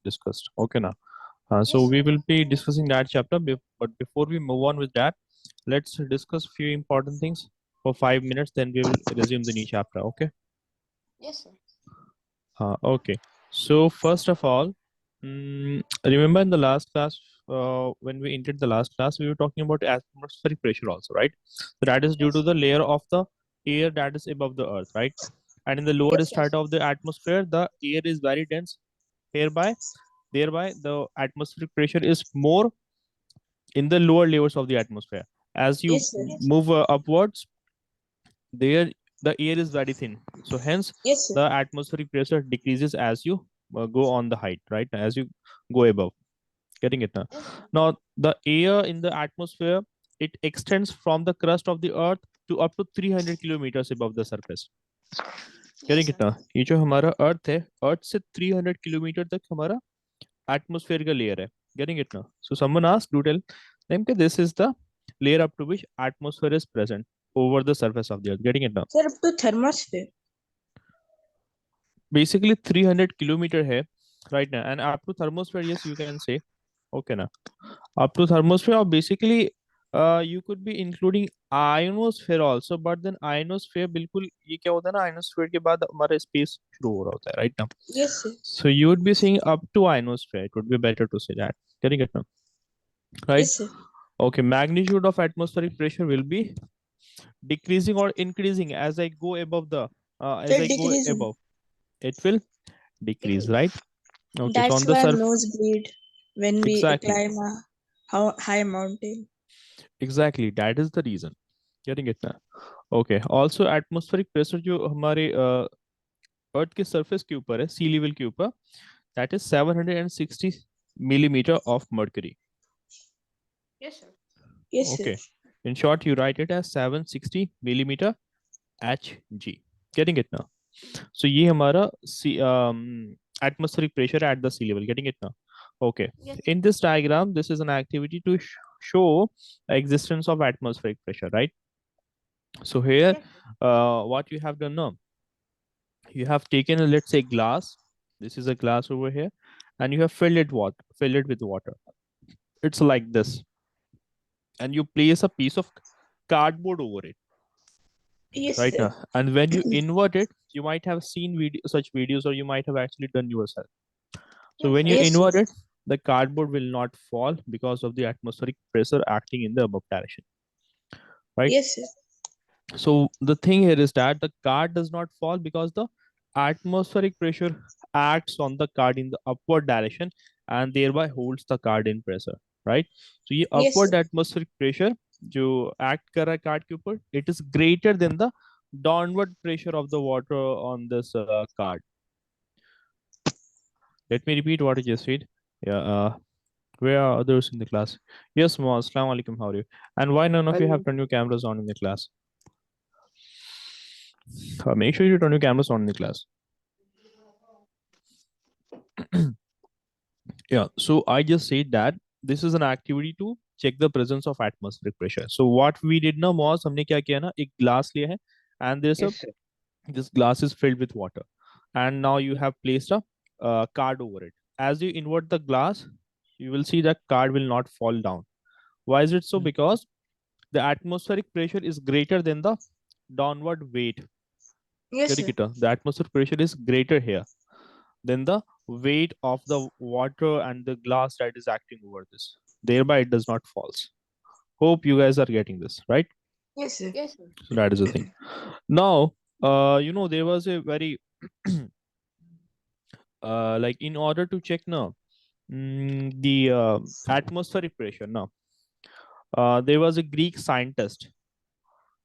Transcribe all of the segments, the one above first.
discussed. Okay, now. So Yes, we sir. will be discussing that chapter, but before we move on with that, let's discuss few important things for 5 minutes. Then we will resume the new chapter. Okay. Yes, sir. Okay. So first of all, remember in the last class, when we entered the last class, we were talking about atmospheric pressure also, right? So that is due to Yes, the layer of the air that is above the earth, right? And in the lower yes, strata yes, of the atmosphere, the air is very dense. Hereby, thereby, the atmospheric pressure is more in the lower layers of the atmosphere. As you yes, sir. move upwards, there the air is very thin. So hence, Yes, sir. the atmospheric pressure decreases as you go on the height, right? As you go above. Getting it now? Yes, sir. Now, the air in the atmosphere, it extends from the crust of the earth to up to 300 kilometers above the surface. Yes, Getting it sir. now? ये जो हमारा अर्थ है, अर्थ से 300 kilometre तक हमारा atmosphere का layer है. Getting it now? So someone asked, do tell them that this is the layer up to which atmosphere is present over the surface of the earth. Getting it now? Sir, up to thermosphere. Basically 300 kilometer है right now, and up to thermosphere, yes, you can say. Okay now. Up to thermosphere, or basically you could be including ionosphere also, but then ionosphere बिल्कुल ये क्या होता है ना, ionosphere के बाद हमारा space शुरू हो रहा होता है, right now. Yes, sir. So you would be saying up to ionosphere. It would be better to say that. Getting it now, right? Yes, sir. Okay, magnitude of atmospheric pressure will be decreasing or increasing as I go above the as Sir, I go decreasing. above. It will decrease, right? Okay, so That's on the why surface, nose bleed when we exactly, climb a high mountain. exactly. That is the reason. Getting it now. Okay. Also, atmospheric pressure जो हमारे अर्थ के surface के ऊपर है, सी level के ऊपर, that is 760 millimeter of mercury. Yes, sir. Yes, sir. Okay. In short, you write it as 760 millimeter Hg. Getting it now? So ये हमारा atmospheric pressure at the sea level. Getting it now? Okay. Yes, sir. In this diagram, this is an activity to show the existence of atmospheric pressure, right? So here, Yes, sir. what you have done now, you have taken a, let's say, glass. This is a glass over here, and you have filled it with water. It's like this, and you place a piece of cardboard over it, Yes, right sir. now. And when you invert it, you might have seen such videos, or you might have actually done yourself. So Yes, when you sir. Yes, sir. invert it, the cardboard will not fall because of the atmospheric pressure acting in the above direction, right? Yes, sir. So the thing here is that the card does not fall because the atmospheric pressure acts on the card in the upward direction and thereby holds the card in pressure, right? So ये Yes, sir. upward atmospheric pressure जो act कर रहा है card के ऊपर, it is greater than the downward pressure of the water on this card. Let me repeat what I just said. Yeah, where are others in the class? Yes, Mo, Assalamu alaikum, how are you? And why none of you have Hello. turned your cameras on in the class? Make sure you turn your cameras on in the class. Yeah, so I just said that this is an activity to check the presence of atmospheric pressure. So what we did now was हमने क्या किया ना, एक glass लिया है, and there's a Yes, sir. this glass is filled with water, and now you have placed a card over it. As you invert the glass, you will see that card will not fall down. Why is it so? Because the atmospheric pressure is greater than the downward weight. Yes, Getting sir. it? The atmospheric pressure is greater here than the weight of the water and the glass that is acting over this. Thereby, it does not falls. Hope you guys are getting this, right? Yes, sir. Yes, sir. So that is the thing. Now, there was a very like in order to check now the atmospheric pressure. Now, there was a Greek scientist.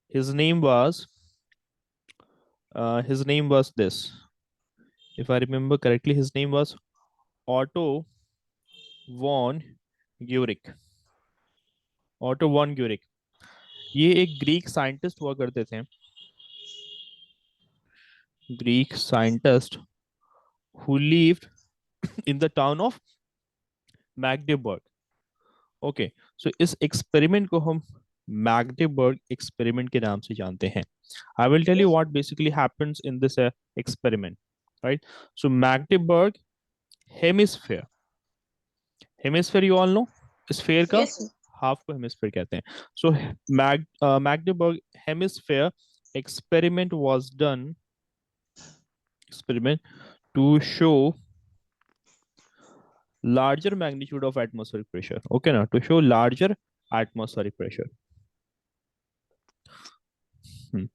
His name was this. If I remember correctly, his name was Otto von Guericke. Otto von Guericke, ये एक Greek scientist हुआ करते थे. Greek scientist who lived in the town of Magdeburg. Okay, so इस experiment को हम Magdeburg experiment के नाम से जानते हैं. I will tell you Yes, what basically happens in this experiment, right? So Magdeburg hemisphere, hemisphere you all know, sphere का Yes, sir. Half को हेमिस्फेयर कहते हैं. So Magdeburg hemisphere experiment was done, experiment to show larger magnitude of atmospheric pressure. Okay, now to show larger atmospheric pressure. Hmm.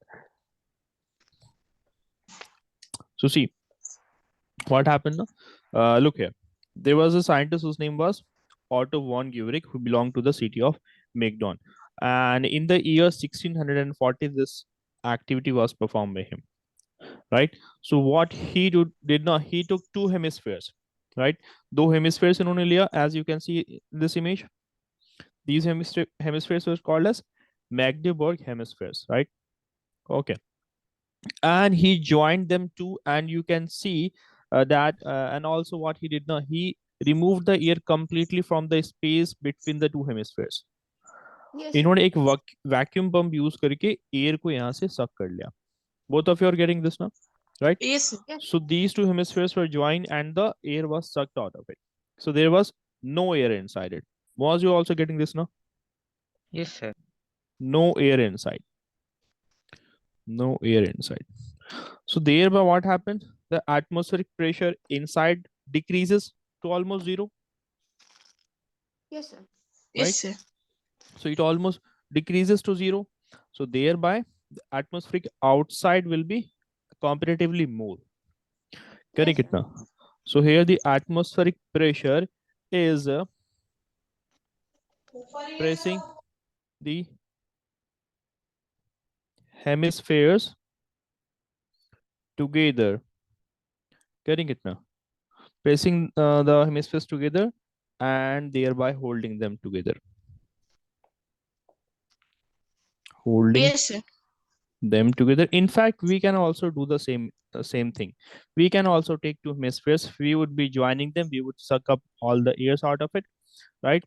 So see what happened now. Look here. There was a scientist whose name was Otto von Guericke, who belonged to the city of Macedon. And in the year 1640, this activity was performed by him. Right. So what he did not, he took two hemispheres. Right. दो hemispheres इन्होंने लिया, as you can see in this image. These hemispheres were called as Magdeburg hemispheres. Right. Okay. And he joined them too, and you can see that and also what he did now, he removed the air completely from the space between the two hemispheres. Yes, sir. इन्होंने एक vacuum pump use करके air को यहाँ से सक कर लिया. Both of you are getting this now, right? Yes, sir. Yes. So these two hemispheres were joined and the air was sucked out of it. So there was no air inside it. Was you also getting this now? Yes, sir. No air inside. No air inside. So thereby what happens? The atmospheric pressure inside decreases to almost zero, Yes, sir. right? Yes, sir. So it almost decreases to zero. So thereby the atmospheric outside will be comparatively more. Correct it now. So here the atmospheric pressure is pressing the hemispheres together. Getting it now? Pressing the hemispheres together and thereby holding them together. Holding Yes, sir. them together. In fact, we can also do the same thing. We can also take two hemispheres. We would be joining them. We would suck up all the airs out of it, right?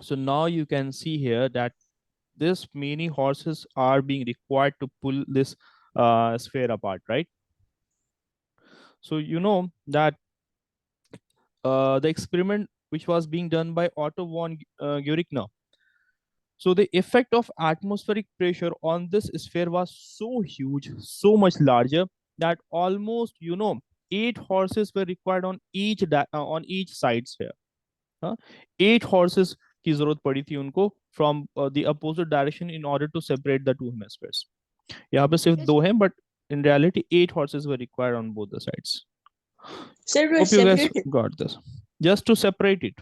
So now you can see here that this many horses are being required to pull this sphere apart, right? So you know that the experiment which was being done by Otto von Guericke now. So the effect of atmospheric pressure on this sphere was so huge, so much larger that almost 8 horses were required on each sides here. हाँ? 8 horses की जरूरत पड़ी थी उनको from the opposite direction in order to separate the two hemispheres. यहाँ पे सिर्फ 2 हैं, but in reality 8 horses were required on both the sides. Sir, we Hope you guys separated. got this. Just to separate it.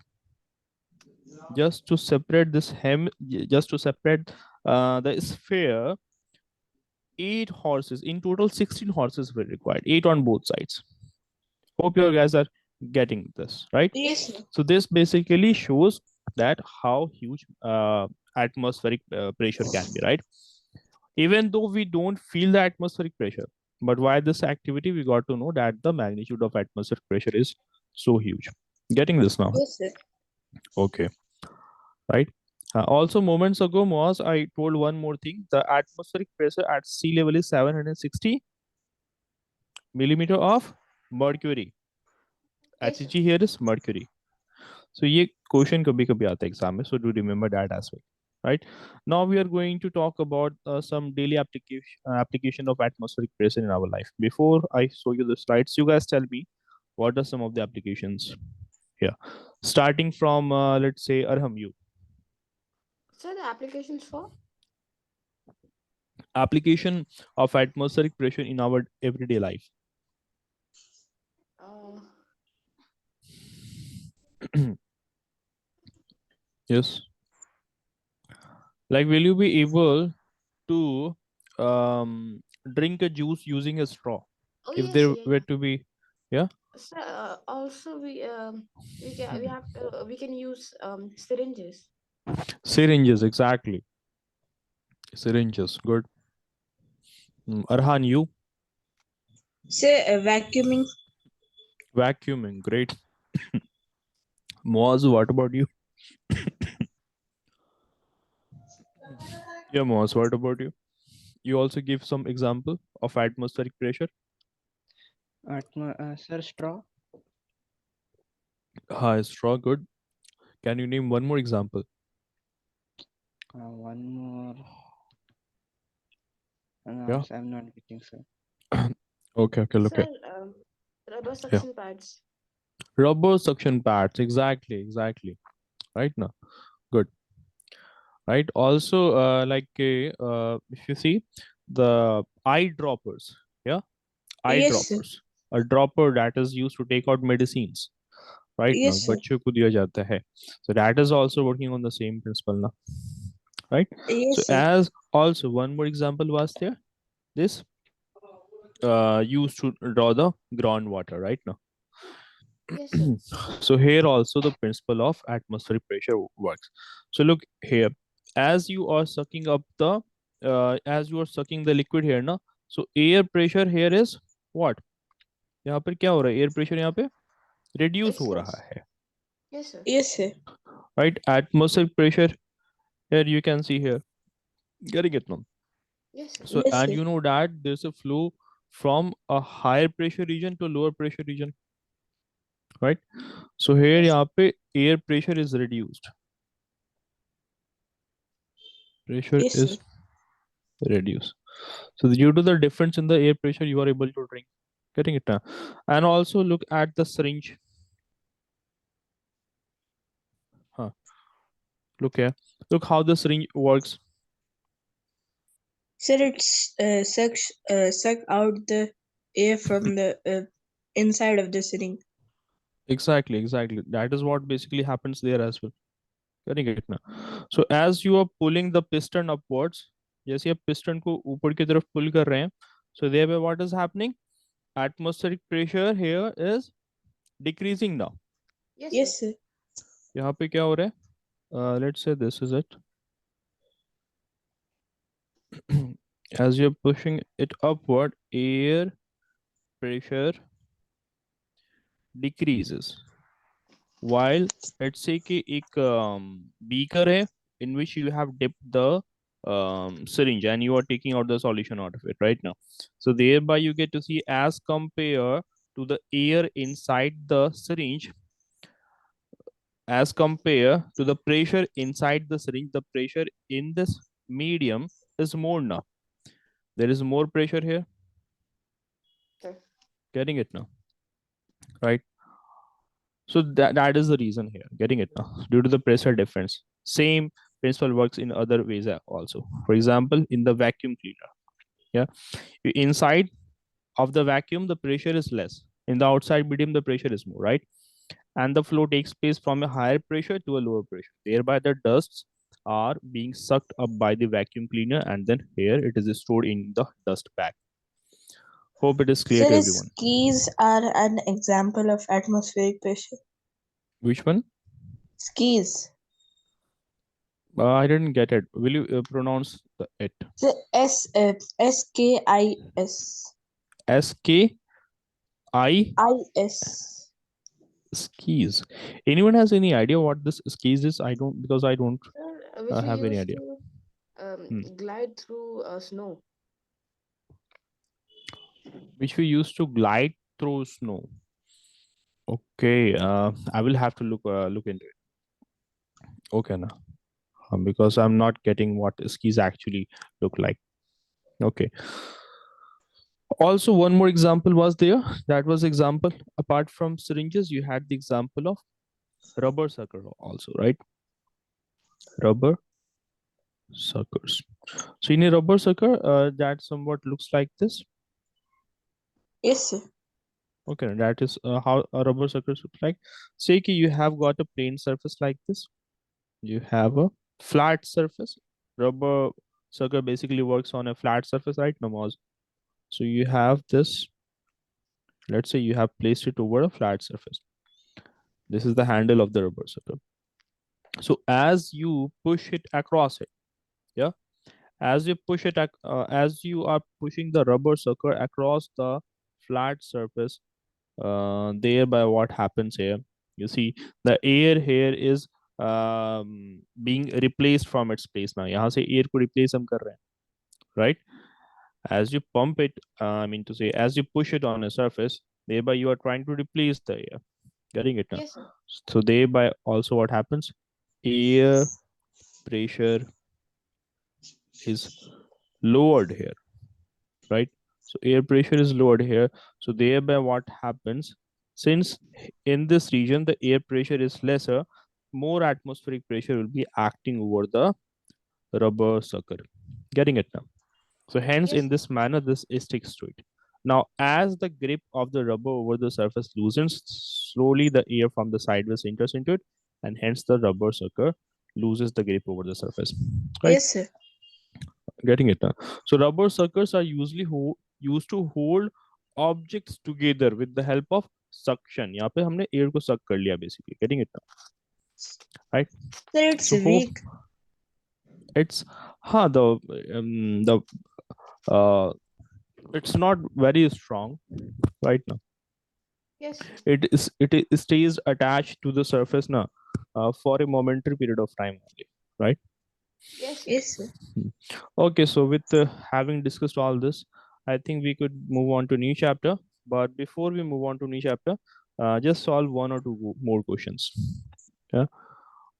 Just to separate this just to separate the sphere, 8 horses in total, 16 horses were required, 8 on both sides. Hope you guys are getting this, right? Yes, sir. So this basically shows that how huge atmospheric pressure can be, right? Even though we don't feel the atmospheric pressure, but why this activity, we got to know that the magnitude of atmospheric pressure is so huge. Getting this now? Yes, sir. Okay. Right. Also, moments ago, Moaz, I told one more thing. The atmospheric pressure at sea level is 760 millimeter of mercury. Yes, sir. HG here is mercury. So ये question कभी कभी आता है exam में. So do remember that as well. Right. Now we are going to talk about some daily application of atmospheric pressure in our life. Before I show you the slides, you guys tell me what are some of the applications here. Starting from let's say Arham, you. Sir, the applications for? Application of atmospheric pressure in our everyday life. Uh, Yes. Like, will you be able to drink a juice using a straw oh, if yes, there yeah. were to be, yeah? Sir, also we can use syringes. Syringes, exactly. Syringes, good. Arhan, you? Say vacuuming. Vacuuming, great. Moaz, what about you? Yeah, Moaz, what about you? You also give some example of atmospheric pressure. Sir, straw. Straw, good. Can you name one more example? One more. No, Yeah. sir, I'm not getting, sir. Okay, okay, look at. Sir, rubber Yeah. suction pads. Rubber suction pads. Exactly, exactly. Right now. Good. Right. Also, if you see the eye droppers, yeah, eye Yes, sir. droppers, a dropper that is used to take out medicines, right now, Yes, sir. बच्चों को दिया जाता है. So that is also working on the same principle now, right? So Yes, sir. as also one more example was there, this used to draw the groundwater, right now. Yes, sir. So here also the principle of atmospheric pressure works. So look here, as you are sucking up the as you are sucking the liquid here ना, so air pressure here is what, यहाँ पर क्या हो रहा है, air pressure यहाँ पे reduce It's हो less. रहा है, Yes, sir. Yes, sir. right? Atmospheric pressure here you can see here, getting it now. Yes, sir. So Yes, and sir. you know that there's a flow from a higher pressure region to lower pressure region, right? So here Yes, sir. यहाँ पे air pressure is reduced, pressure Yes, sir. is reduced. So due to the difference in the air pressure, you are able to drink. Getting it now. And also look at the syringe. Huh. Look here. Look how the syringe works. Sir, it's suck out the air from the inside of the syringe. Exactly, exactly. That is what basically happens there as well. Getting it now. So as you are pulling the piston upwards, जैसे आप piston को ऊपर की तरफ pull कर रहे हैं, so thereby what is happening? Atmospheric pressure here is decreasing now. Yes, sir. Yes, sir. यहाँ पे क्या हो रहा है? Let's say this is it. As you're pushing it upward, air pressure decreases. While let's say कि एक beaker है in which you have dipped the syringe and you are taking out the solution out of it right now. So thereby you get to see, as compared to the air inside the syringe, as compared to the pressure inside the syringe, the pressure in this medium is more now. There is more pressure here. Sir. Getting it now, right? So that is the reason here. Getting it now, due to the pressure difference. Same principle works in other ways also. For example, in the vacuum cleaner, yeah, inside of the vacuum the pressure is less. In the outside medium the pressure is more, right? And the flow takes place from a higher pressure to a lower pressure. Thereby the dusts are being sucked up by the vacuum cleaner, and then here it is stored in the dust bag. Hope it is clear to Sir, everyone. skis are an example of atmospheric pressure. Which one? Skis. I didn't get it. Will you pronounce it? The SKIS. SKI IS. skis. Anyone has any idea what this skis is? I don't, because I don't Sir, which we have any use idea. to Hmm. glide through snow. Which we used to glide through snow. Okay, I will have to look into it. Okay, now because I'm not getting what skis actually look like. Okay. Also, one more example was there. That was example. Apart from syringes, you had the example of rubber sucker also, right? Rubber suckers. So in a rubber sucker, that somewhat looks like this. Yes, sir. Okay, that is how a rubber suckers look like. Say कि you have got a plain surface like this. You have a flat surface. Rubber sucker basically works on a flat surface, right, Namaz? So you have this. Let's say you have placed it over a flat surface. This is the handle of the rubber sucker. So as you push it across it, yeah, as you push it, as you are pushing the rubber sucker across the flat surface, thereby what happens here, you see the air here is being replaced from its place. Now यहाँ से air को replace हम कर रहे हैं, right? As you pump it, I mean to say, as you push it on a surface, thereby you are trying to replace the air. Getting it now? Yes, sir. So thereby also what happens? Air pressure is lowered here, right? So air pressure is lowered here. So thereby what happens? Since in this region the air pressure is lesser, more atmospheric pressure will be acting over the rubber sucker. Getting it now? So hence Yes, in sir. this manner this sticks to it. Now as the grip of the rubber over the surface loosens, slowly the air from the sideways enters into it, and hence the rubber sucker loses the grip over the surface. Right? Yes, sir. Getting it now? So rubber suckers are usually used to hold objects together with the help of suction. यहाँ पे हमने air को suck कर लिया basically. Getting it now? Right? Sir, it's So hope weak. it's the uh it's not very strong right now. Yes, sir. It stays attached to the surface now for a momentary period of time only, right? Yes, sir. Yes, sir. Hmm. Okay, so with having discussed all this, I think we could move on to new chapter. But before we move on to new chapter, just solve one or two more questions. Yeah.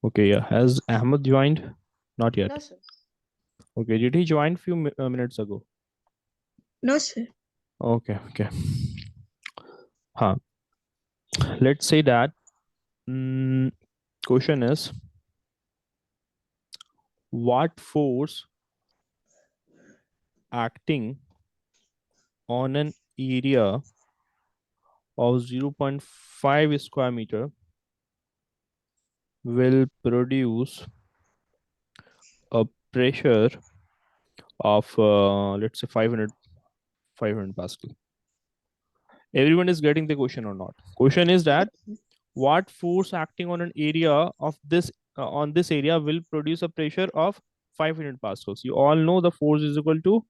Okay. Yeah. Has Ahmed joined? Not yet. No, sir. Okay. Did he join few minutes ago? No, sir. Okay. Okay. Huh. Let's say that. Question is, what force acting on an area of 0.5 square meter will produce a pressure of let's say 500 Pascal. Everyone is getting the question or not? Question is that what force acting on an area of this on this area will produce a pressure of 500 pascals? You all know the force is equal to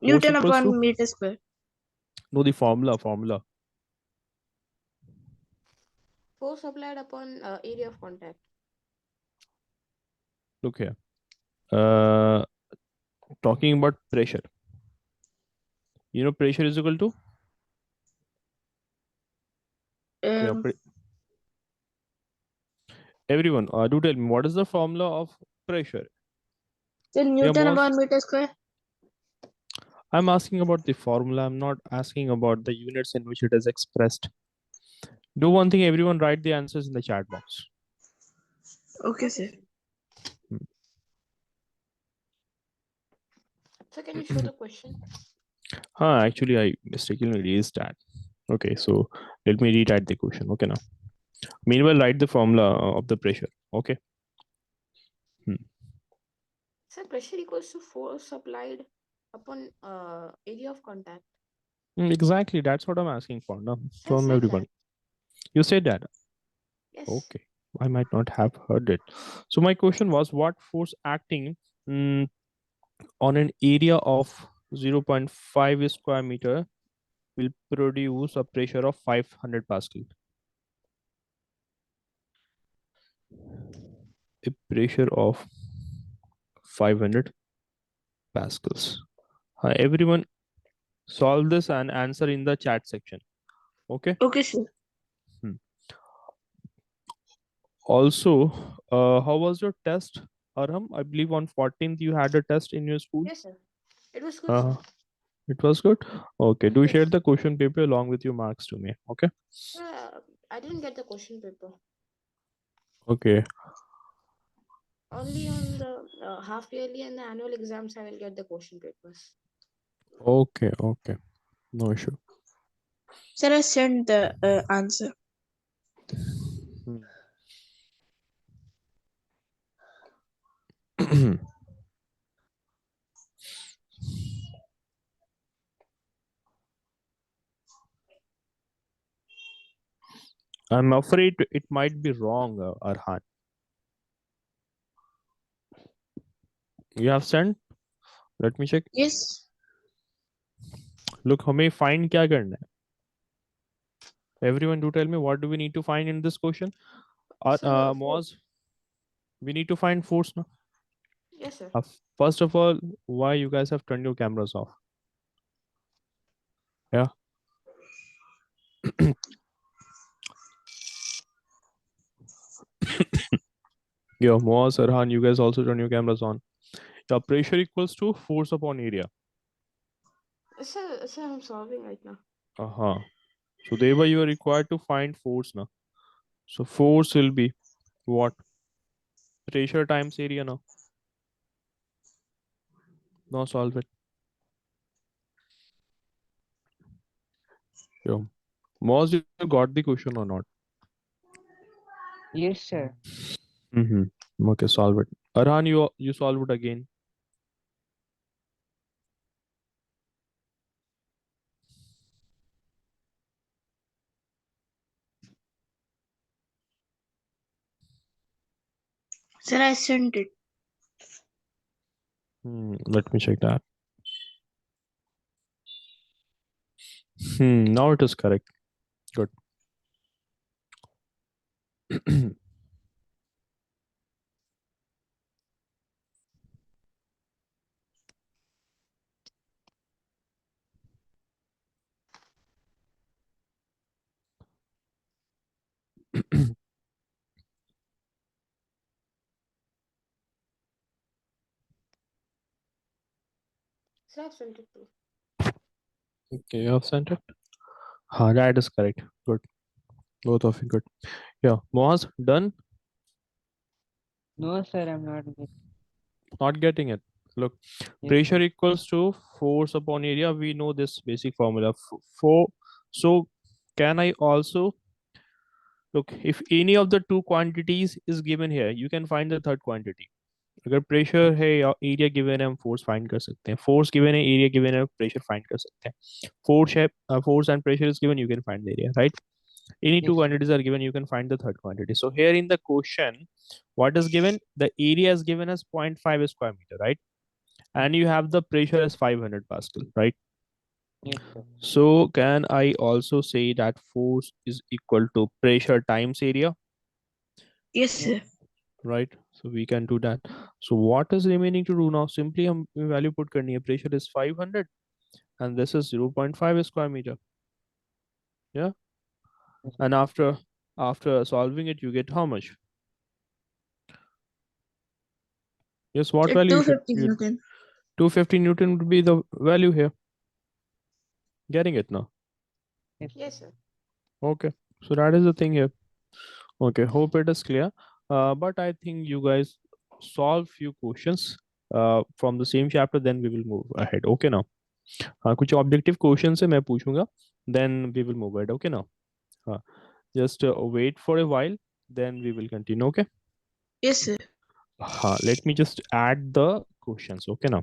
Newton upon meter square. know the formula. Force applied upon area of contact. Look here. Uh, talking about pressure. You know pressure is equal to yeah, Um, everyone. Do tell me what is the formula of pressure? so Yeah, Newton most. upon meter square. I'm asking about the formula. I'm not asking about the units in which it is expressed. Do one thing, everyone write the answers in the chat box. Okay, sir. Hmm. So can you show the question? Actually, I mistakenly raised that. Okay, so let me rewrite the question. Okay, now. Meanwhile, write the formula of the pressure. Okay. Sir, pressure equals to force applied upon area of contact. Exactly. That's what I'm asking for. Now, I from said everyone. that. You said that. Yes. Okay. I might not have heard it. So my question was, what force acting on an area of 0.5 square meter will produce a pressure of 500 Pascal? A pressure of 500 Pascals. Everyone solve this and answer in the chat section. Okay. Okay, sir. Hmm. Also, how was your test, Arham? I believe on 14th you had a test in your school. Yes, sir. It was good, sir. It was good. Okay. Do Yes. share the question paper along with your marks to me. Okay. I didn't get the question paper. Okay. Only on the half yearly and the annual exams I will get the question papers. Okay. Okay. No issue. Sir, I sent the answer. I'm afraid it might be wrong, Arhan. You have sent? Let me check. Yes. Look, हमें find क्या करना है? Everyone do tell me what do we need to find in this question? Sir, Moz, we need to find force now. yes, sir. First of all, why you guys have turned your cameras off? Yeah. Yeah, Moaz, Arhan, you guys also turn your cameras on. The pressure equals to force upon area. Sir, I'm solving right now. Uh-huh. So thereby you are required to find force now. So force will be what? Pressure times area now. Now solve it. Yeah. Moaz, you got the question or not? Yes, sir. Mm-hmm. Okay, solve it. Arhan, you solve it again. Sir, I sent it. Let me check that. Now it is correct. Good. Sir, I've sent it too. Okay, you have sent it. That is correct. Good. Both of you good. Yeah. Moaz, done? No, sir, I'm not getting. Not getting it. Look, Yes, pressure equals to force upon area. We know this basic formula. So can I also look if any of the two quantities is given here, you can find the third quantity. अगर pressure है या area given है हम force find कर सकते हैं force given है area given है प्रेशर फाइंड कर सकते हैं फोर्स है force and pressure is given you can find the area right any two yes, quantities are given you can find the third quantity so here in the question what is given the area is given as 0.5 square meter right and you have the pressure as 500 pascal right yes, sir. so can I also say that force is equal to pressure times area Yes, Yes, sir. right so we can do that so what is remaining to do now simply हम value put करनी है pressure is 500 and this is 0.5 square meter yeah yes, and after solving it you get how much yes what Sir, value you should 250 you Newton. 250 newton would be the value here getting it now yes, sir. Yes, sir. okay so that is the thing here okay hope it is clear but I think you guys solve few questions from the same chapter then we will move ahead okay now हाँ कुछ objective question है मैं पूछूंगा then we will move ahead okay now हाँ just wait for a while then we will continue okay Yes, sir. हाँ let me just add the questions okay now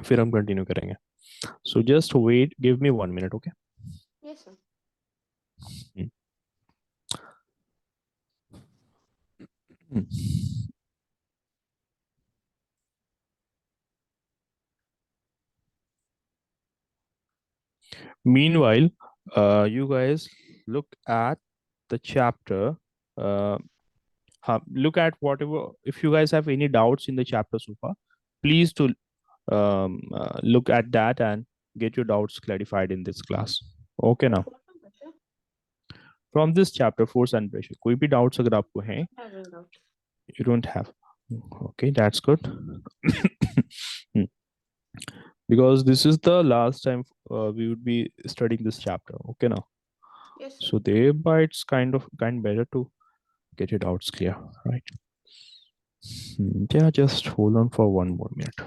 फिर हम continue करेंगे so just wait give me 1 minute okay Yes, sir. Hmm. Hmm. Meanwhile, you guys look at the chapter. Uh, look at whatever. If you guys have any doubts in the chapter so far, please to look at that and get your doubts clarified in this class. Okay now. What number, sir? From this chapter, force and pressure. कोई भी doubts अगर आपको हैं, I don't know. you don't have. Okay, that's good. Hmm. Because this is the last time we would be studying this chapter. Okay now. Yes, sir. So thereby it's kind better to get your doubts clear, right? Yeah, just hold on for 1 more minute.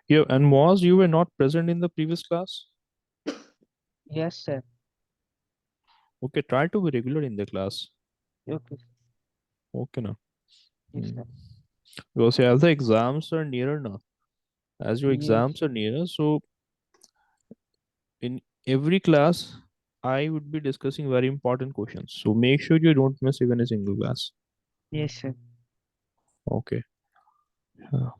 Yeah, and was you were not present in the previous class? Yes, sir. Okay, try to be regular in the class. Okay, Okay now. yes, sir. Because as the exams are nearer now, as your Yes, exams are nearer, so in every class I would be discussing very important questions. So make sure you don't miss even a single class. yes, sir. Okay. Uh,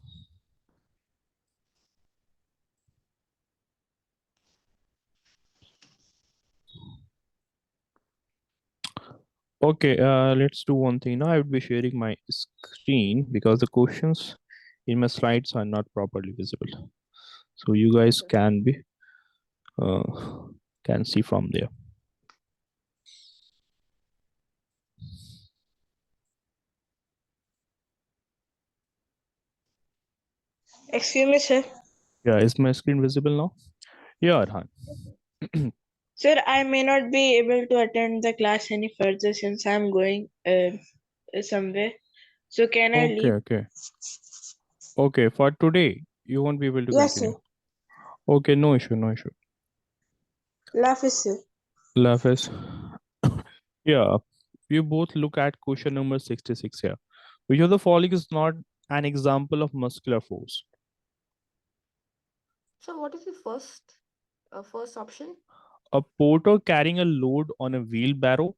Okay, let's do one thing. Now I would be sharing my screen because the questions in my slides are not properly visible. So you guys sir. can be can see from there. Excuse me, sir. Yeah, is my screen visible now? Yeah, Arhan. Sir, I may not be able to attend the class any further since I'm going somewhere. So can I Okay, leave? okay. Okay, for today, you won't be able to Yes, sir. continue. Okay, no issue, no issue. Laugh, sir. Lafis. Yeah, you both look at question number 66 here. Which of the following is not an example of muscular force? So what is the first option? A porter carrying a load on a wheelbarrow,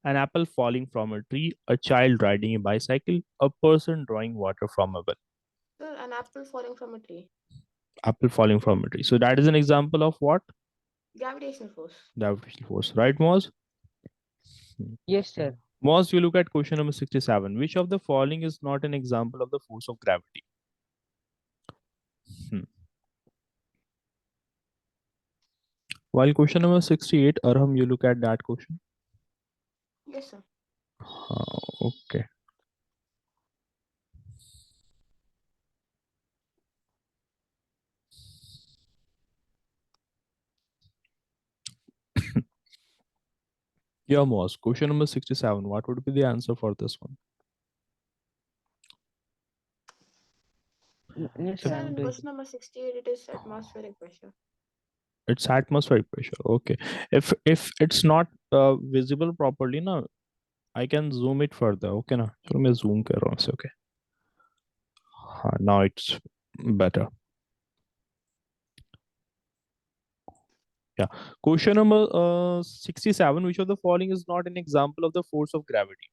an apple falling from a tree, a child riding a bicycle, a person drawing water from a well. So an apple falling from a tree. Apple falling from a tree. So that is an example of what? Gravitational force. Gravitational force. Right, Moz? Yes, sir. Moz, you look at question number 67. Which of the following is not an example of the force of gravity? Hmm. While question number 68, Arham, you look at that question. Yes, sir. Okay. Yeah, Moz. Question number 67. What would be the answer for this one? Yes, So sir, in I'm doing question number 68, it is atmospheric pressure. It's atmospheric pressure. Okay. If it's not visible properly, no, I can zoom it further. Okay, na. चलो मैं zoom कर रहा हूँ इसे. Okay. Now it's better. Yeah. Question number 67. Which of the following is not an example of the force of gravity?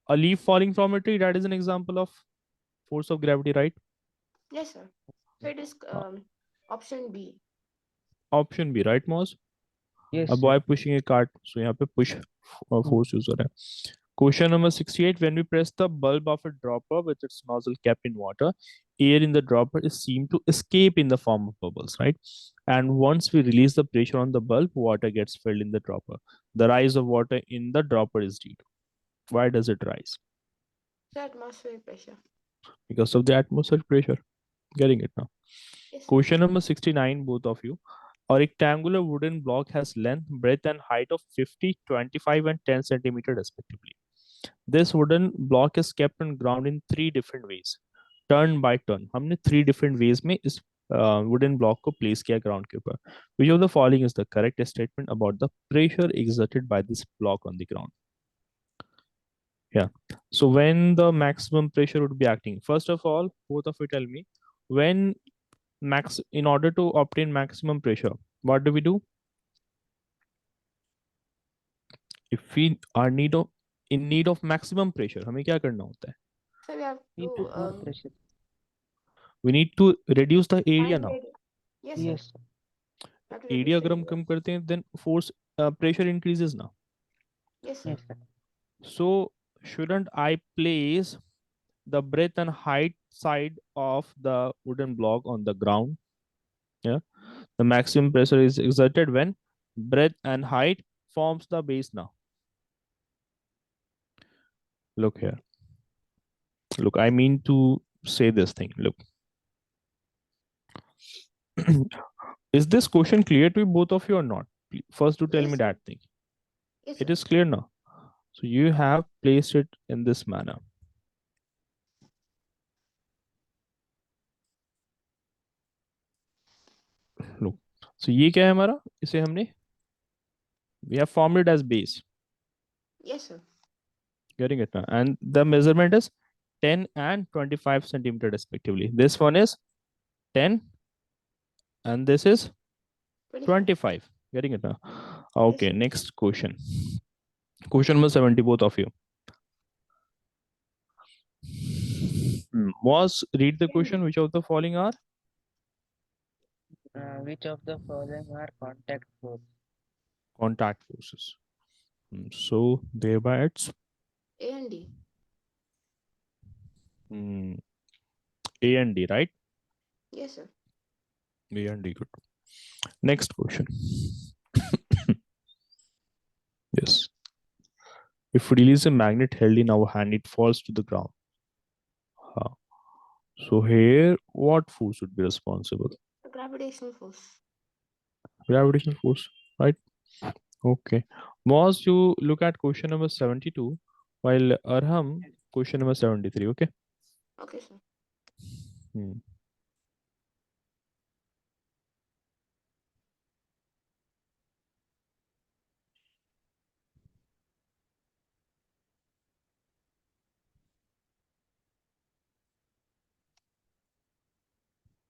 A leaf falling from a tree, that is an example of force of gravity, right? Yes, sir. So it is Uh, option B. Option B, right, Moz? Yes, A sir. boy pushing a cart. So यहाँ पे push force use हो रहा है. Question number 68. When we press the bulb of a dropper with its nozzle kept in water, air in the dropper is seen to escape in the form of bubbles, right? And once we release the pressure on the bulb, water gets filled in the dropper. The rise of water in the dropper is due to. Why does it rise? So atmospheric pressure. Because of the atmospheric pressure. Getting it now. Yes, sir. Question number 69, both of you. A rectangular wooden block has length, breadth, and height of 50, 25, and 10 centimeter respectively. This wooden block is kept on ground in three different ways, turn by turn. हमने three different ways में इस wooden block को place किया ground के ऊपर. Which of the following is the correct statement about the pressure exerted by this block on the ground? Yeah. So when the maximum pressure would be acting, first of all, both of you tell me when in order to obtain maximum pressure, what do we do? If we are in need of maximum pressure, हमें क्या करना होता है? So we have We to put more pressure. We need to reduce the area find now. area. Yes, sir. Yes, sir. We have to Area reduce the अगर हम area. कम करते हैं, then force pressure increases now. Yes, sir. Yes, sir. So shouldn't I place the breadth and height side of the wooden block on the ground? Yeah. The maximum pressure is exerted when breadth and height forms the base now. Look here. Look, I mean to say this thing. Look. Is this question clear to both of you or not? First, do tell Yes, me sir. that thing. Yes, It sir. is clear now. So you have placed it in this manner. Look. So ये क्या है हमारा? इसे हमने we have formed it as base. Yes, sir. Getting it now. And the measurement is 10 and 25 centimeter respectively. This one is 10 and this is 25. Getting it now. Okay, sir. next question. Question number 70, both of you. Was read the question. Which of the following are? Which of the following are contact force? Contact forces. So thereby it's A and D. A and D, right? Yes, sir. A and D, good. Next question. Yes. If we release a magnet held in our hand, it falls to the ground. Huh. So here, what force would be responsible? The gravitational force. Gravitational force, right? Okay. Moz, you look at question number 72, while Arham, question number 73. Okay. Okay, sir. Hmm.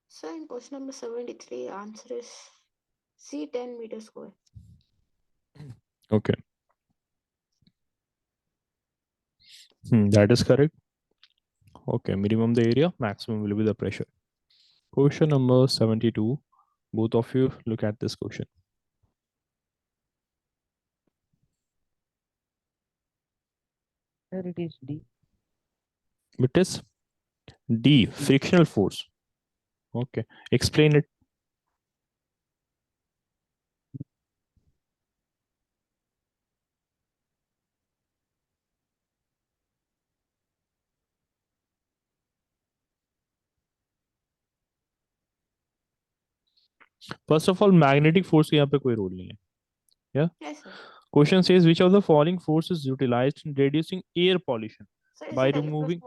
So in question number 73, answer is C 10 meters square. Okay. That is correct. Okay. Minimum the area, maximum will be the pressure. Question number 72. Both of you look at this question. Sir, it is D. It is D, frictional force. Okay. Explain it. First of all, magnetic force यहाँ पे कोई role नहीं है. Yeah. Yes, sir. Question says which of the following forces utilized in reducing air pollution So is by it removing.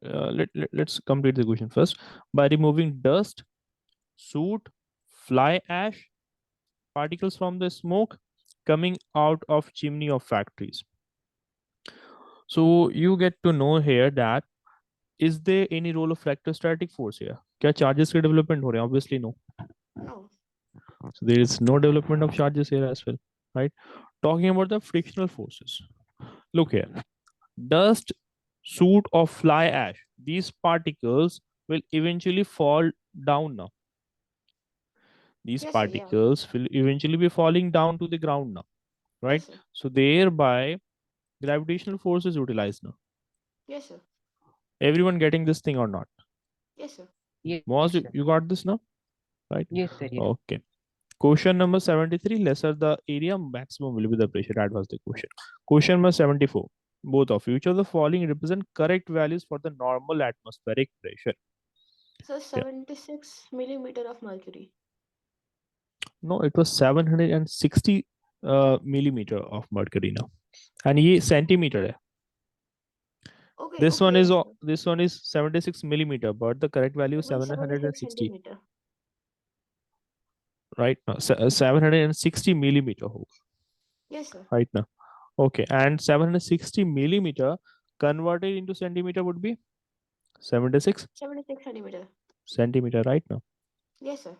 electrostatic? Let's complete the question first. By removing dust, soot, fly ash, particles from the smoke coming out of chimney of factories. So you get to know here that is there any role of electrostatic force here? क्या charges के development हो रहे हैं? Obviously no. No. So there is no development of charges here as well, right? Talking about the frictional forces. Look here. Dust, soot, or fly ash. These particles will eventually fall down now. These Yes, sir. Yeah. particles will eventually be falling down to the ground now, right? Yes, sir. So thereby gravitational force is utilized now. Yes, sir. Everyone getting this thing or not? Yes, sir. Yes, Moz, sir. you got this now, right? Yes, sir. Yes. Okay. Question number 73, lesser the area, maximum will be the pressure. That was the question. Question number 74. Both of you, which of the following represent correct values for the normal atmospheric pressure? So 76 millimeter of mercury. No, it was 760 millimeter of mercury now. And ये centimeter है. Okay. This Okay. one is Yes, sir. this one is 76 millimeter, but the correct value is It means 76 760, centimeter. right? No, 760 millimeter होगा, Yes, sir. right now. Okay, and 760 millimeter converted into centimeter would be 76 76 centimeter. centimeter, right now. Yes, sir.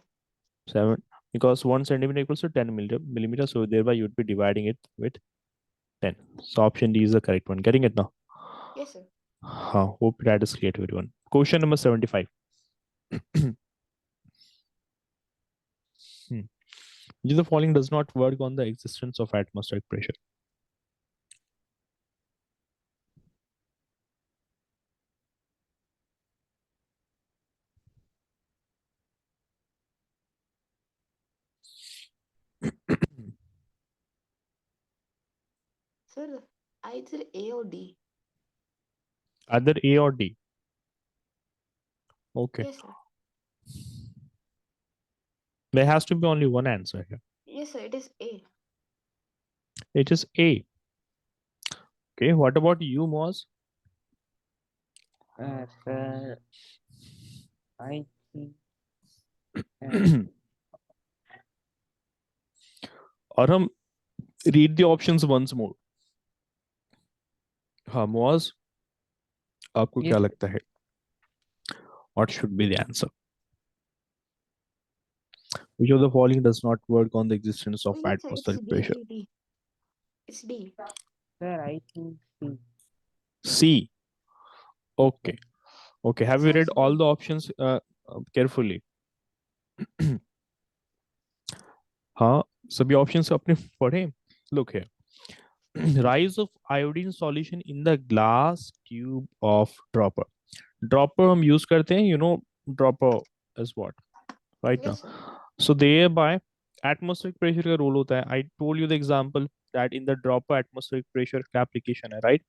7, because 1 centimeter equals to 10 millimeter, so thereby you'd be dividing it with 10. So option D is the correct one. Getting it now? Yes, sir. Hope that is clear to everyone. Question number 75. Which of the following does not work on the existence of atmospheric pressure? Sir, either A or D. Either A or D. Okay. Yes, sir. There has to be only one answer here. Yes, sir. It is A. It is A. Okay. What about you, Moz? Sir, I think. uh, और हम read the options once more. हाँ, Moaz, आपको Yes, क्या sir. लगता है? What should be the answer? Which of the following does not work on the existence of Yes, sir. It's atmospheric D. pressure? D. D. It's D. Sir, I think C. C. Okay. Okay. Have you Sir, read it's all D. the options carefully? हाँ, सभी options अपने पढ़े. Look here. Rise of iodine solution in the glass tube of dropper. Dropper हम use करते हैं, dropper is what? Right now. Yes, sir. So thereby atmospheric pressure का role होता है. I told you the example that in the dropper atmospheric pressure का application है, right.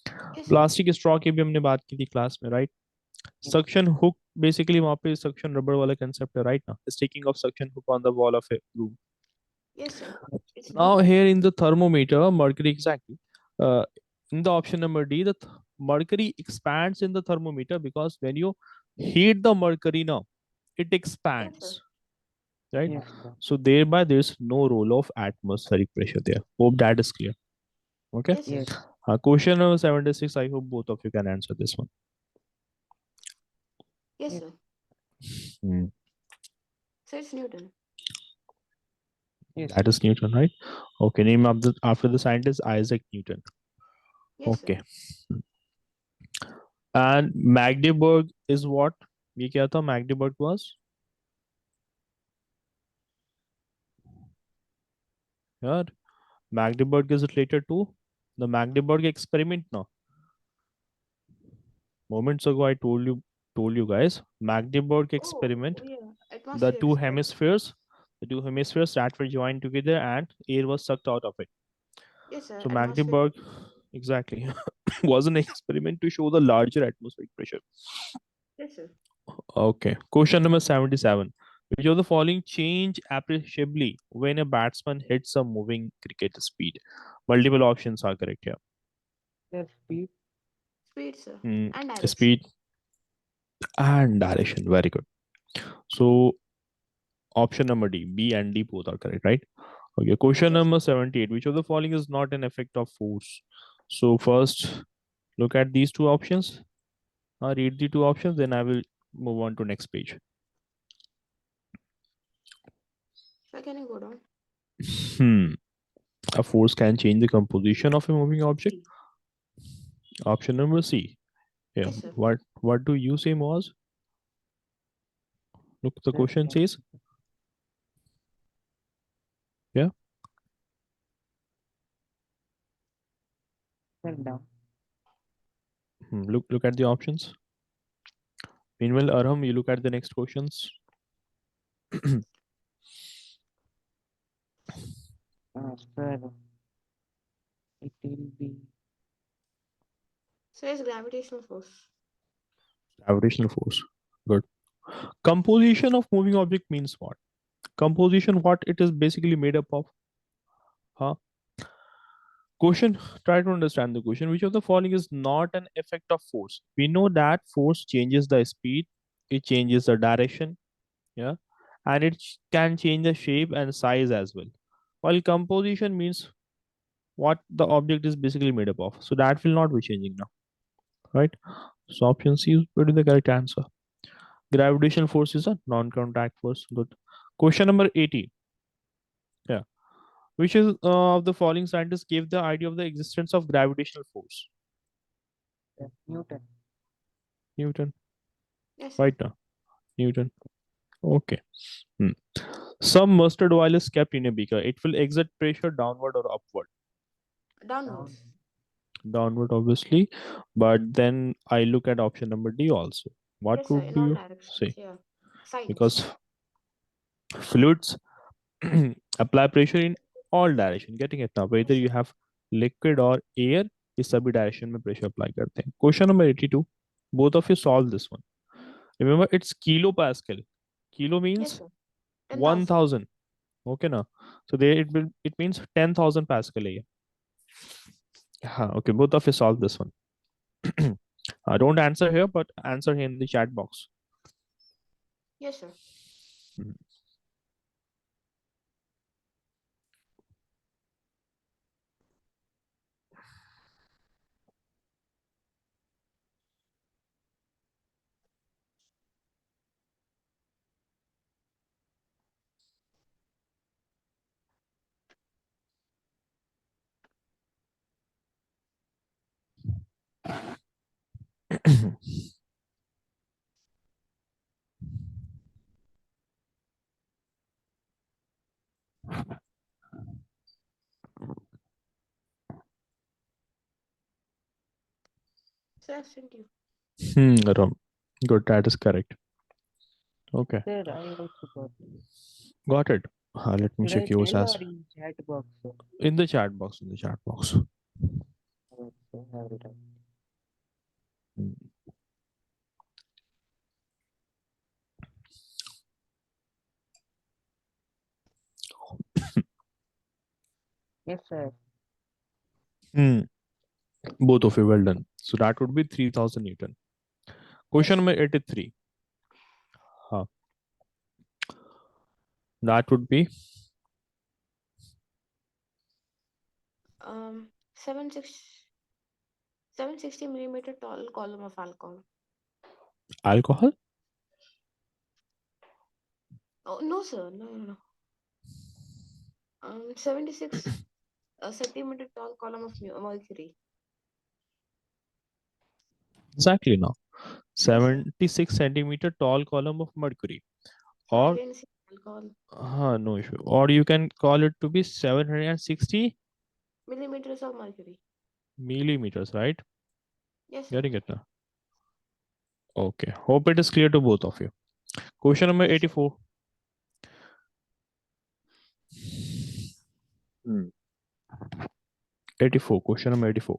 Yes, sir. Plastic straw की भी हमने बात की थी क्लास में, राइट. सक्शन हुक, बेसिकली वहां पे सक्शन रबर वाला कंसेप्ट है, राइट ना. Sticking of suction hook on the wall of A room. Yes, sir. It's Now deep. here in the thermometer, mercury, exactly. In the option number D, the mercury expands in the thermometer because when you heat the mercury now, it Yes, expands, sir. right? Yes, sir. So thereby there's no role of atmospheric pressure there. Hope that is clear. Okay. Yes, sir. Yes. Question number 76. I hope both of you can answer this one. Yes, Yes. sir. Hmm. So it's Newton. Yes, That is Newton, right? Okay. Name of the after the scientist Isaac Newton. Yes, Okay. sir. And Magdeburg is what? ये क्या था? Magdeburg was? Yeah. Magdeburg is related to the Magdeburg experiment now. Moments ago, I told you guys, Magdeburg Oh, experiment. yeah. The Atmosphere two stuff. hemispheres that were joined together and air was sucked out of it. Yes, sir. So Atmosphere. Magdeburg, exactly, was an experiment to show the larger atmospheric pressure. Yes, sir. Okay. Question number 77. Which of the following change appreciably when a batsman hits a moving cricket speed? Multiple options are correct here. sir. Speed. Speed, sir. Hmm, And direction. speed and direction. Very good. So option number D, B and D both are correct, right? Okay. Question Yes, number sir. 78. Which of the following is not an effect of force? So first, look at these two options. Read the two options, then I will move on to next page. Sir, can you go down? A force can change the composition of a moving object. Option number C. Yeah. Yes, sir. What do you say, Moaz? Look, the Sir, question can- says. Yeah. Sir, down. Look at the options. Meanwhile, Arham, you look at the next questions. Sir, it will be So it's gravitational force. Gravitational force. Good. Composition of moving object means what? Composition, what it is basically made up of? Huh? Question, try to understand the question. Which of the following is not an effect of force? We know that force changes the speed, it changes the direction, yeah, and it can change the shape and size as well. While composition means what the object is basically made up of. So that will not be changing now, right? So option C would be the correct answer. Gravitational force is a non-contact force. Good. Question number 80. Yeah. Which is of the following scientists gave the idea of the existence of gravitational force? Newton. Newton. Yes, sir. Right now. Newton. Okay. Some mustard oil is kept in a beaker. It will exert pressure downward or upward. Downwards. Downward, obviously. But then I look at option number D also. What Yes, sir. group In do all you directions. say? Yeah. Science. Because fluids apply pressure in all direction. Getting it now? Whether Yes, you sir. have liquid or air, इस सभी direction में pressure apply करते हैं. Question number 82. Both of you solve this one. Remember, it's kilo pascal. Kilo Yes, means sir. 10,000. 1000. Okay, now. So there it means 10,000 pascal. Okay, both of you solve this one. Don't answer here, but answer here in the chat box. Yes, sir. Sir, I've sent you. Ram. Good, that is correct. Okay, Sir, I also got got it. Let me Should I check yours tell as or in chat box? in the chat box. In the chat box. Okay, I will write. Hmm. Yes, sir. Hmm. Both of you, well done. So that would be 3000 Newton. Question Yes. number 83. Huh. That would be 76 760 millimeter tall column of alcohol. alcohol. Oh no, sir. No, no, no. 76 centimeter tall column of mercury. Exactly now. Yes, sir. 76 centimeter tall column of mercury. Sir, I Or didn't see alcohol. no issue. Or you can call it to be 760 Millimeters of mercury. millimeters, right? Yes, sir. Getting it now. Okay. Hope it is clear to both of you. Question number Yes, sir. 84. Hmm. 84. Question number 84.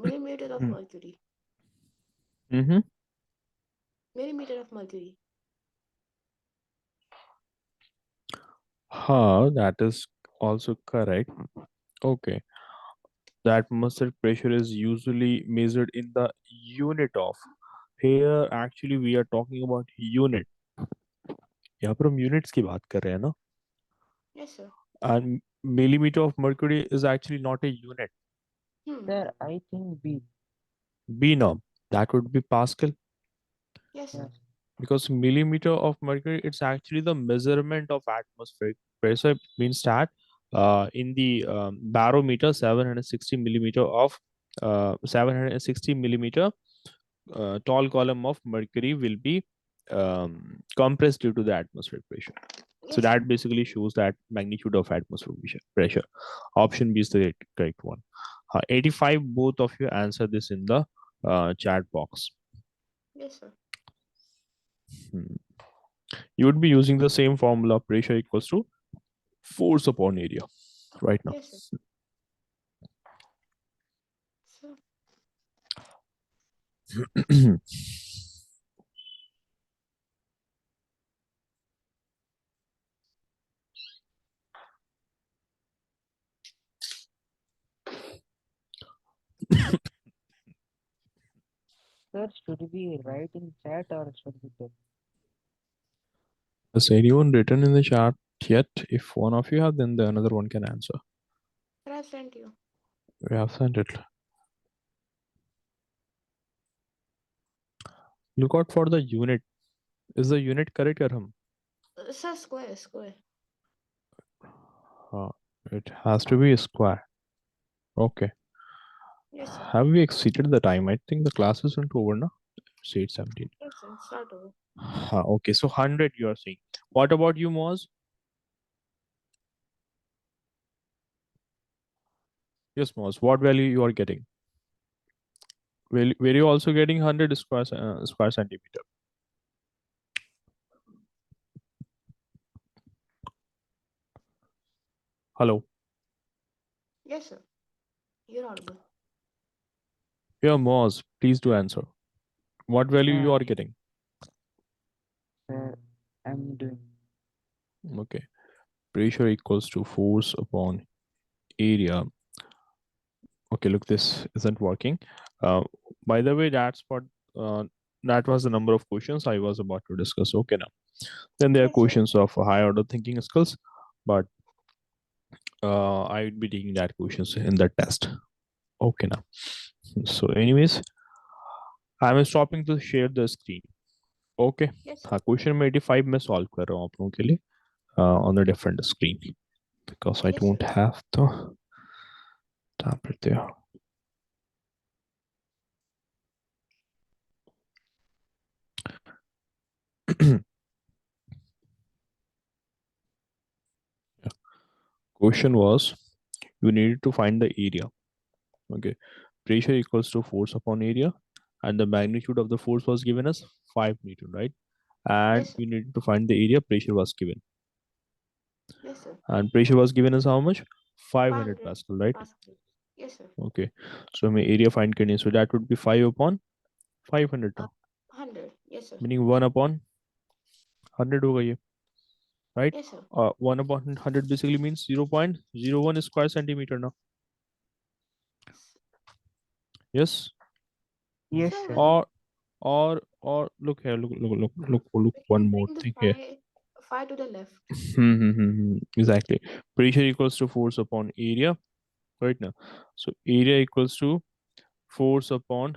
Millimeter of mercury. Mm-hmm. Millimeter of mercury. That is also correct. Okay. The atmospheric pressure is usually measured in the unit of. Here, actually, we are talking about unit. यहाँ पर हम units की बात कर रहे हैं ना. Yes, sir. And millimeter of mercury is actually not a unit. Sir, I think B. B norm. That would be Pascal. Yes, sir. Yes. Because millimeter of mercury, it's actually the measurement of atmospheric pressure. Means that in the barometer, 760 millimeter of 760 millimeter tall column of mercury will be compressed due to the atmospheric pressure. So Yes, sir. that basically shows that magnitude of atmospheric pressure. Option B is the correct one. 85, both of you answer this in the chat box. Yes, sir. Hmm. You would be using the same formula, pressure equals to force upon area right now. Yes, sir. Sir. Sir, should we write in chat or should we tell? Has anyone written in the chat yet? If one of you have, then the another one can answer. Sir, I sent you. We have sent it. Look out for the unit. Is the unit correct, Arham? Sir, square, square. Uh, it has to be a square. Okay. Yes, sir. Have we exceeded the time? I think the class isn't over now. Say it's 17. Yes, sir. Start over. Okay, so 100 you are saying. What about you, Moz? Yes, Moz. What value you are getting? Were you also getting 100 square centimeter? Hello. Yes, sir. You're audible. Yeah, Moz. Please do answer. What value you Uh, are getting? Sir, I'm doing. Okay. Pressure equals to force upon area. Okay, look, this isn't working. Uh, by the way, uh, that was the number of questions I was about to discuss. Okay, now then there are Yes, sir. questions of high order thinking skills, but I would be taking that questions in the test. Okay, now. So, anyways, I'm stopping to share the screen. Okay. Yes, sir. हाँ question में 85 में solve कर रहा हूँ आप लोगों के लिए on a different screen because I Yes, sir. don't have the tablet there. Question was you needed to find the area. Okay, pressure equals to force upon area. and the magnitude of the force was given as 5 Newton, right? And Yes, sir. you need to find the area. Pressure was given, Yes, sir. and pressure was given as how much? 500 500 Pascal, right? Pascal. Yes, sir. Okay, so हमें area find करनी है, so that would be 5 upon 500 now, 100. Yes, sir. meaning 1 upon 100 होगा ये, right? Yes, sir. 1 upon 100 basically means 0.01 square centimeter now. Yes. Yes, Sir, sir. Or look here, look we one can more bring the thing here. phi to the left. Exactly. Pressure equals to force upon area, right now. So area equals to force upon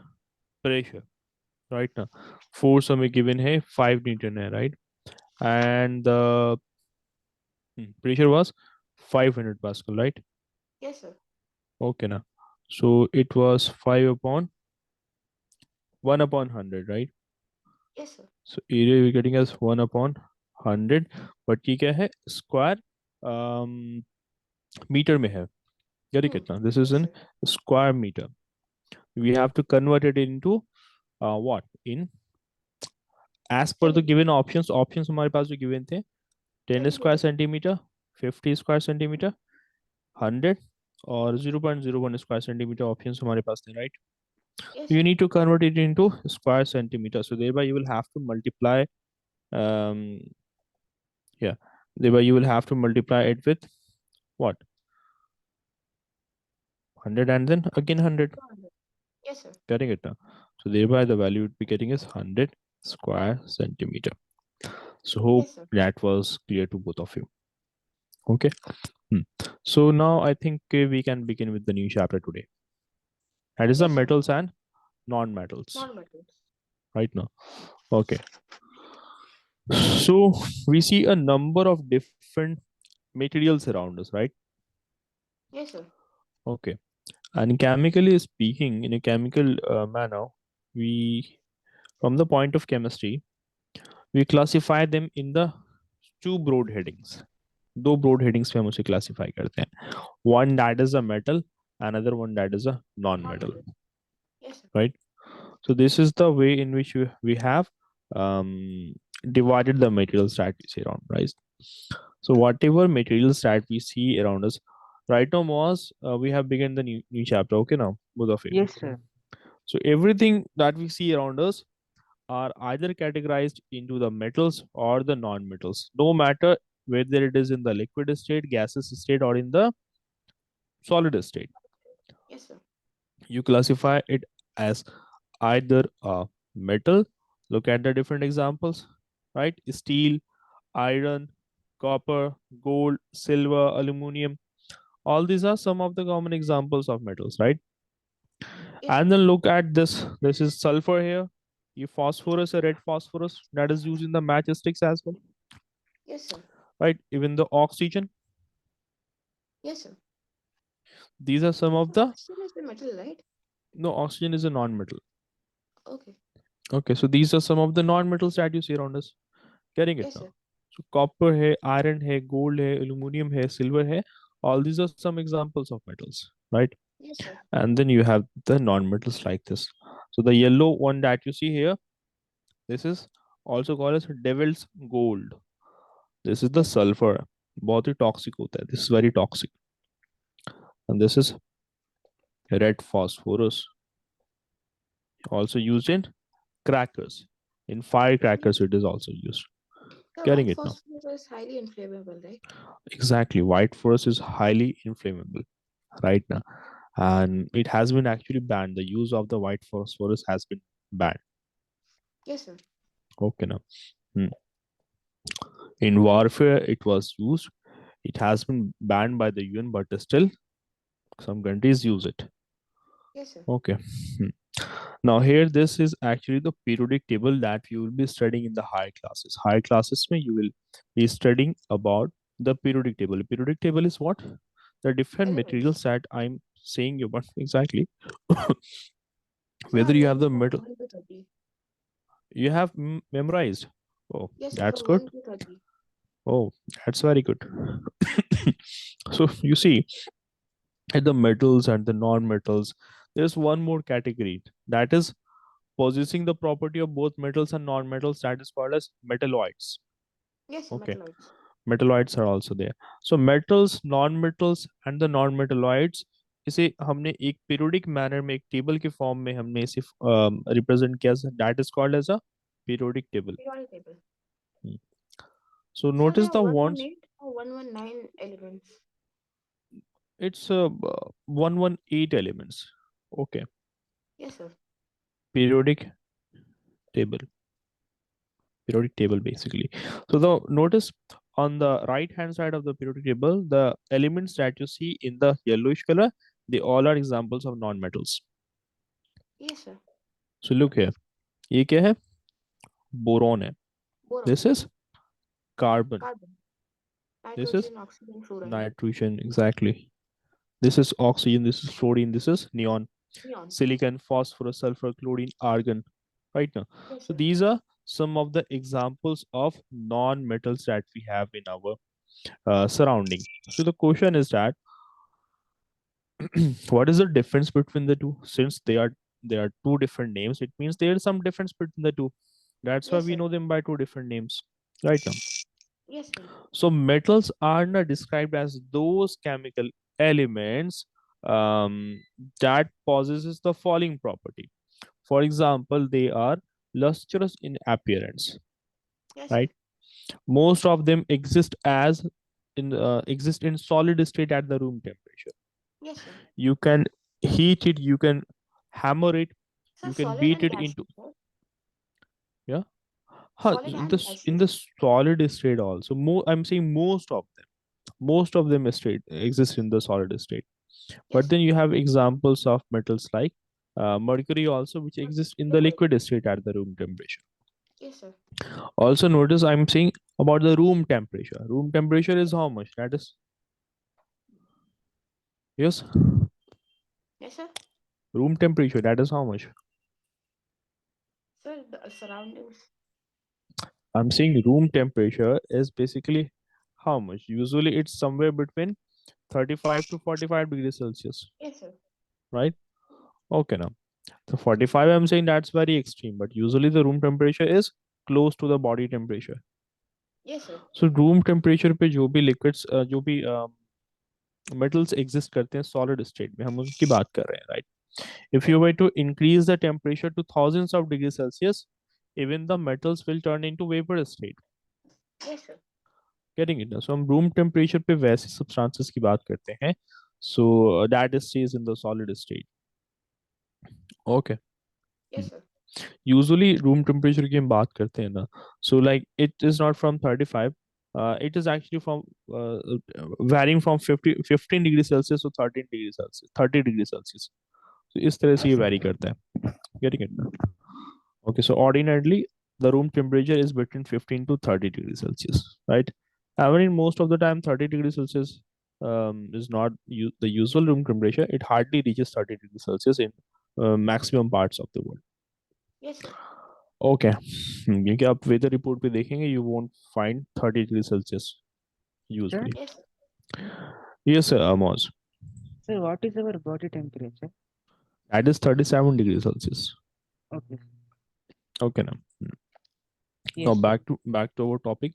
pressure, right now. Force हमें given है 5 Newton है, right? And the pressure was 500 Pascal, right? Yes, sir. Okay, now. So it was 5 upon 1 upon 100, right? Yes, sir. So area we're getting as 1 upon 100, but ये क्या है? Square meter में है. Get it कितना? This is Yes, in sir. square meter. We have to convert it into what? In as per the given options. Options हमारे पास जो given थे 10 square centimeter, 50 square centimeter, 100 और 0.01 square centimeter options हमारे पास थे, right? Yes, You sir. need to convert it into square centimeter. So thereby you will have to multiply. Yeah, thereby you will have to multiply it with what? 100 and then again 100. 200. Yes, sir. Getting it now. So thereby the value would be getting is 100 square centimeter. So hope Yes, sir. that was clear to both of you. Okay. So now I think we can begin with the new chapter today. That is the Yes, sir. metals and non-metals Non-metals. right now. Okay. So we see a number of different materials around us, right? Yes, sir. Okay. And chemically speaking, in a chemical manner, we, from the point of chemistry, we classify them in the two broad headings. दो broad headings पे हम उसे classify करते हैं. One that is a metal, another one that is a non-metal, Non-metal. Yes, sir. right? So this is the way in which we have um, divided the materials that we see around, right? So whatever materials that we see around us, right now, Moaz, we have begun the new chapter. Okay, now both of you. Yes, sir. So everything that we see around us are either categorized into the metals or the non-metals, no matter whether it is in the liquid state, gaseous state, or in the solid state. Yes, sir. You classify it as either a metal. Look at the different examples, right? Steel, iron, copper, gold, silver, aluminum. All these are some of the common examples of metals, right? Yes, And sir. then look at this. This is sulfur here. You phosphorus, a red phosphorus that is used in the matchsticks as well, Yes, sir. right? Even the oxygen. Yes, sir. These are some of the. Oxygen is the metal, right? No, oxygen is a non-metal. Okay. Okay, so these are some of the non-metals that you see around us. Getting it Yes, now? sir. So copper है, iron है, gold है, aluminum है, silver है. All these are some examples of metals, right? Yes, sir. And then you have the non-metals like this. So the yellow one that you see here, this is also called as devil's gold. This is the Yes, sir. sulfur. बहुत ही toxic होता है. This is very toxic. And this is red phosphorus, also used in crackers. In firecrackers, it is also used. The Getting white it now? phosphorus is highly inflammable, right? Exactly. White phosphorus is highly inflammable right now. And it has been actually banned. The use of the white phosphorus has been banned. Yes, sir. Okay, now. In warfare, it was used. It has been banned by the UN, but still some countries use it. Yes, sir. Okay. Now here, this is actually the periodic table that you will be studying in the higher classes. Higher classes, mein you will be studying about the periodic table. Periodic table is what? The different Elements. materials that I'm saying about exactly. Sir, Whether I'm you have learning the from metal, 1 to 30. you have memorized. Oh, Yes, sir. that's From good. 1 to 30. Oh, that's very good. So you see, at the metals and the non-metals, there's one more category, that is possessing the property of both metals and non-metals, that is called as metalloids. Yes, Okay, metalloids. metalloids are also there. So metals, non-metals and the non-metalloids, इसे हमने एक periodic manner में एक table के form में हमने इसे represent किया, that is called as a periodic table. Periodic table. Hmm. So So there notice are the ones, 118 or 119 elements. it's 118 elements. Okay, Yes, sir. periodic table, periodic table basically. So the notice on the right hand side of the periodic table, the elements that you see in the yellowish color, they all are examples of non-metals. Yes, sir. So look here, ये क्या है? Boron है. Boron. This is carbon. Carbon. This is Nitrogen, oxygen, fluorine. nitrogen, exactly. This is oxygen, this is fluorine, this is neon, Neon. silicon, phosphorus, sulfur, chlorine, argon. Right now. Yes, So sir. these are some of the examples of non-metals that we have in our surrounding. So the question is that what is the difference between the two? Since they are two different names, it means there is some difference between the two. That's why Yes, we sir. know them by two different names. Right now. Yes, sir. So metals are not described as those chemical elements that possesses the following property. For example, they are lustrous in appearance, Yes, right? sir. Most of them exist in solid state at the room temperature. Yes, sir. You can heat it, you can hammer it, So you can solid beat and it gaseous, into, sir. yeah. Solid In and in the gaseous. solid state also. I'm saying most of them state exist in the solid state. Yes, But then sir. you have examples of metals like mercury also, which exists in the Liquid. liquid state at the room temperature. Yes, sir. Also notice I'm saying about the room temperature. Room temperature is how much? That is, yes, Yes, sir. room temperature, that is how much? Sir, the surroundings. I'm saying room temperature is basically how much? Usually it's somewhere between 35 to 45 degrees Celsius, Yes, sir. right? Okay, now. So 45, I'm saying that's very extreme, but usually the room temperature is close to the body temperature. Yes, sir. So room temperature पे जो भी liquids जो भी metals exist करते हैं solid state में, हम उनकी बात कर रहे हैं, right? If you were to increase the temperature to thousands of degrees Celsius, even the metals will turn into vapor state. Yes, sir. Getting it now? So हम room temperature पे वैसे substances की बात करते हैं. So that stays in the solid state. Okay. Yes, sir. Usually room temperature की हम बात करते हैं ना. So like it is not from 35. It is actually from varying from 15 degrees Celsius to 13 degrees Celsius, 30 degrees Celsius. So इस तरह से ये vary करता है. Getting it now? Okay, so ordinarily the room temperature is between 15 to 30 degrees Celsius, right? However, in most of the time, 30 degrees Celsius is not the usual room temperature. It hardly reaches 30 degrees Celsius in maximum parts of the world. Yes, sir. Okay, क्योंकि आप weather report पे देखेंगे, you won't find 30 degrees Celsius usually. Yes, sir. Yes, sir, Amos. Sir, what is our body temperature? That is 37 degrees Celsius. Okay. Okay, now. Now Yes, sir. back to our topic.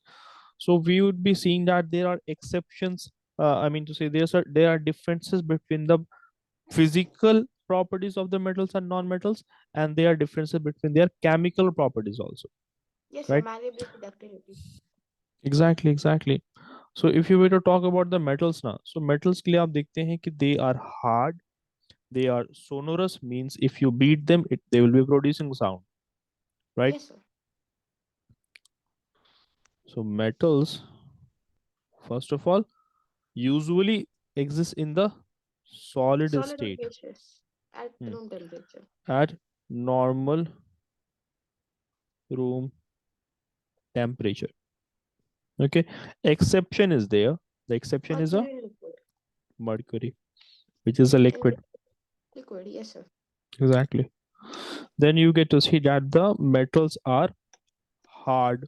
So we would be seeing that there are exceptions. I mean to say there are differences between the physical properties of the metals and non-metals, and there are differences between their chemical properties also. Yes, sir. Right? Malleability, ductility. Exactly. So if you were to talk about the metals now, so metals के लिए आप देखते हैं कि they are hard, they are sonorous, means if you beat them, they will be producing sound, right? Yes, sir. So metals, first of all, usually exist in the solid Solid or state gaseous at Hmm. room temperature. at normal room temperature. Okay, exception is there. The exception is a Mercury in liquid. mercury, which is a In liquid. liquid, yes, sir. Exactly. Then you get to see that the metals are hard,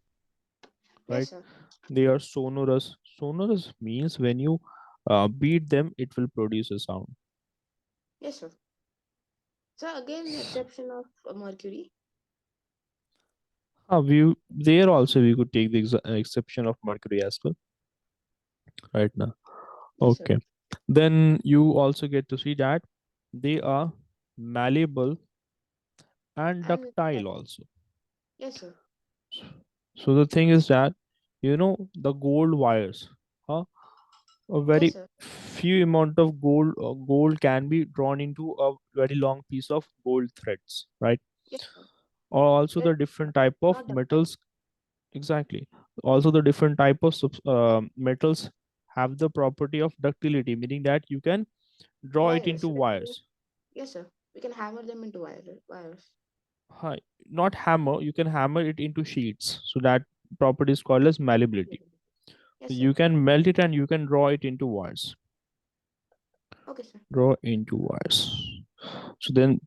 right? Yes, sir. They are sonorous. Sonorous means when you beat them, it will produce a sound. Yes, sir. So again, exception of mercury. There also we could take the exception of mercury as well right now. Yes, sir. Okay. Then you also get to see that they are malleable and And ductile also. yes, sir. So the thing is that the gold wires, huh? A Yes, very sir. few amount of gold can be drawn into a very long piece of gold threads, right? Yes, sir. Or also Very the different type of not ductile. metals. Exactly. Also the different type of metals have the property of ductility, meaning that you can draw it Wires. into wires. Yes, sir. We can hammer them into wires. Hi, not hammer. You can hammer it into sheets. So that property is called as malleability. So Yes, sir. you can melt it and you can draw it into wires. Okay, sir. Draw into wires. So then